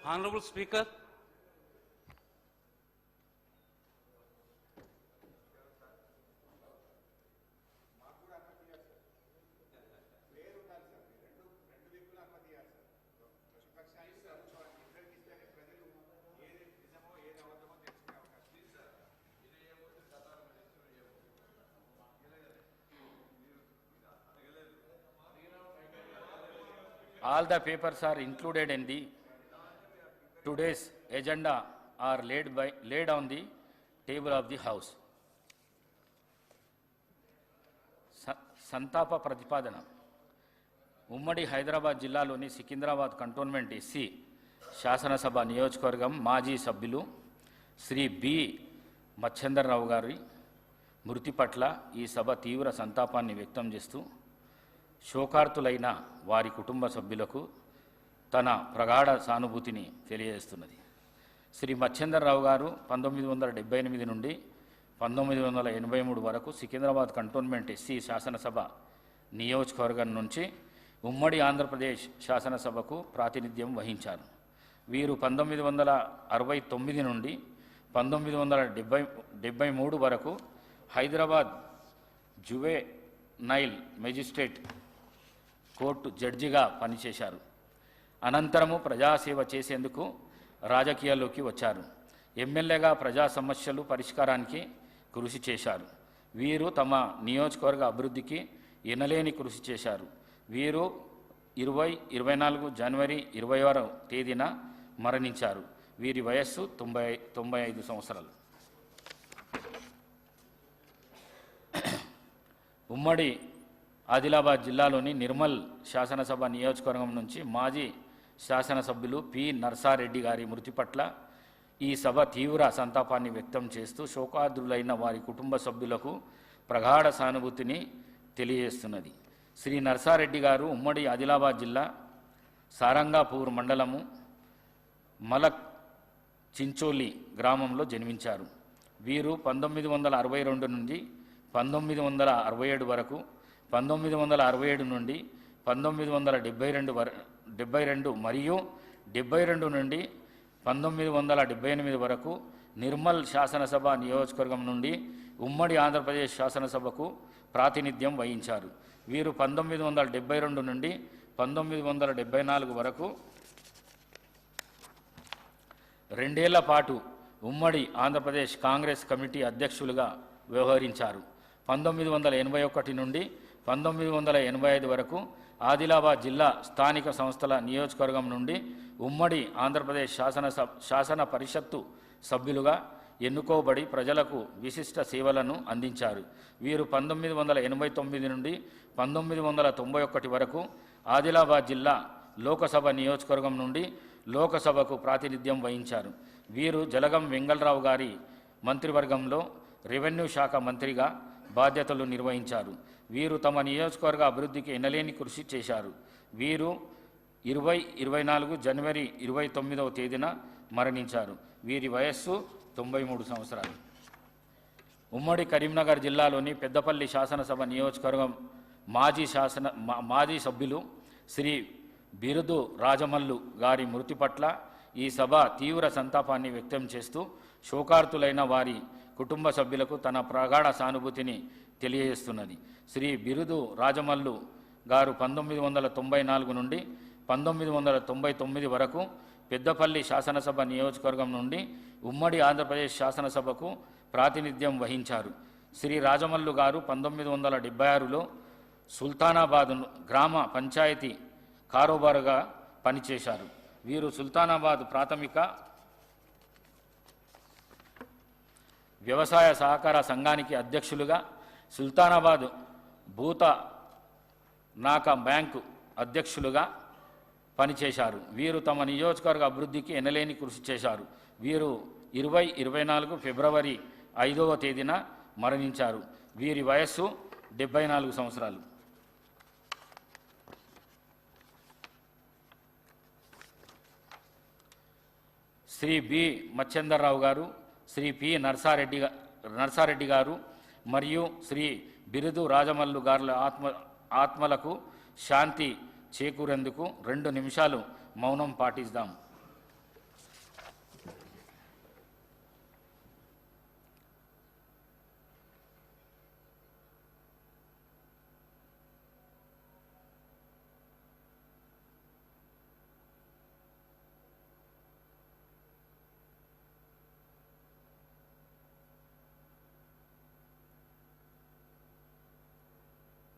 Honorable Speaker, all the papers are included in the today's agenda are laid on the table of the House. సంతాప ప్రతిపాదన ఉమ్మడి హైదరాబాద్ జిల్లాలోని Secunderabad cantonment SC శాసనసభ నియోజకవర్గం మాజీ సభ్యులు శ్రీ బి మచ్చేందర్రావు గారి మృతి పట్ల ఈ సభ తీవ్ర సంతాపాన్ని వ్యక్తం చేస్తూ శోకార్తులైన వారి కుటుంబ సభ్యులకు తన ప్రగాఢ సానుభూతిని తెలియజేస్తున్నది. శ్రీ మచ్చేందర్రావు గారు 1978 నుండి 1983 వరకు సికింద్రాబాద్ కంటోన్మెంట్ ఎస్సీ శాసనసభ నియోజకవర్గం నుంచి ఉమ్మడి ఆంధ్రప్రదేశ్ శాసనసభకు ప్రాతినిధ్యం వహించారు. వీరు 1969 నుండి 1973 వరకు హైదరాబాద్ జువెనైల్ మెజిస్ట్రేట్ కోర్టు జడ్జిగా పనిచేశారు. అనంతరము ప్రజాసేవ చేసేందుకు రాజకీయాల్లోకి వచ్చారు. ఎమ్మెల్యేగా ప్రజా సమస్యలు పరిష్కారానికి కృషి చేశారు. వీరు తమ నియోజకవర్గ అభివృద్ధికి ఎనలేని కృషి చేశారు. వీరు 24 జనవరి 20వ తేదీన మరణించారు. వీరి వయస్సు 95 సంవత్సరాలు. ఉమ్మడి ఆదిలాబాద్ జిల్లాలోని నిర్మల్ శాసనసభ నియోజకవర్గం నుంచి మాజీ శాసనసభ్యులు పి నర్సారెడ్డి గారి మృతి పట్ల ఈ సభ తీవ్ర సంతాపాన్ని వ్యక్తం చేస్తూ శోకార్తులైన వారి కుటుంబ సభ్యులకు ప్రగాఢ సానుభూతిని తెలియజేస్తున్నది. శ్రీ నర్సారెడ్డి గారు ఉమ్మడి ఆదిలాబాద్ జిల్లా సారంగాపూర్ మండలము మలక్ చించోలి గ్రామంలో జన్మించారు. వీరు 1962 నుండి 1967 వరకు, 1967 నుండి 1972 మరియు 72 నుండి 1978 వరకు నిర్మల్ శాసనసభ నియోజకవర్గం నుండి ఉమ్మడి ఆంధ్రప్రదేశ్ శాసనసభకు ప్రాతినిధ్యం వహించారు. వీరు 1972 నుండి 1974 వరకు 2 ఏళ్ల పాటు ఉమ్మడి ఆంధ్రప్రదేశ్ కాంగ్రెస్ కమిటీ అధ్యక్షులుగా వ్యవహరించారు. 1981 నుండి 1985 వరకు ఆదిలాబాద్ జిల్లా స్థానిక సంస్థల నియోజకవర్గం నుండి ఉమ్మడి ఆంధ్రప్రదేశ్ శాసన పరిషత్తు సభ్యులుగా ఎన్నుకోబడి ప్రజలకు విశిష్ట సేవలను అందించారు. వీరు 1989 నుండి 1991 వరకు ఆదిలాబాద్ జిల్లా లోకసభ నియోజకవర్గం నుండి లోకసభకు ప్రాతినిధ్యం వహించారు. వీరు జలగం వెంగళరావు గారి మంత్రివర్గంలో రెవెన్యూ శాఖ మంత్రిగా బాధ్యతలు నిర్వహించారు. వీరు తమ నియోజకవర్గ అభివృద్ధికి ఎనలేని కృషి చేశారు. వీరు 24 జనవరి 29వ తేదీన మరణించారు. వీరి వయస్సు 93 సంవత్సరాలు. ఉమ్మడి కరీంనగర్ జిల్లాలోని పెద్దపల్లి శాసనసభ నియోజకవర్గం మాజీ సభ్యులు శ్రీ బిరుదు రాజమల్లు గారి మృతి పట్ల ఈ సభ తీవ్ర సంతాపాన్ని వ్యక్తం చేస్తూ శోకార్తులైన వారి కుటుంబ సభ్యులకు తన ప్రగాఢ సానుభూతిని తెలియజేస్తున్నది. శ్రీ బిరుదు రాజమల్లు గారు 1994 నుండి 1999 వరకు పెద్దపల్లి శాసనసభ నియోజకవర్గం నుండి ఉమ్మడి ఆంధ్రప్రదేశ్ శాసనసభకు ప్రాతినిధ్యం వహించారు. శ్రీ రాజమల్లు గారు 1976లో సుల్తానాబాద్ గ్రామ పంచాయతీ కారోబారుగా పనిచేశారు. వీరు సుల్తానాబాద్ ప్రాథమిక వ్యవసాయ సహకార సంఘానికి అధ్యక్షులుగా, సుల్తానాబాద్ భూత నాక బ్యాంకు అధ్యక్షులుగా పనిచేశారు. వీరు తమ నియోజకవర్గ అభివృద్ధికి ఎనలేని కృషి చేశారు. వీరు 24 ఫిబ్రవరి 5వ తేదీన మరణించారు. వీరి వయస్సు 74 సంవత్సరాలు. శ్రీ బి మచ్చేందర్రావు గారు, శ్రీ పి నర్సారెడ్డి గారు మరియు శ్రీ బిరుదు రాజమల్లు గారుల ఆత్మలకు శాంతి చేకూరేందుకు 2 నిమిషాలు మౌనం పాటిద్దాం.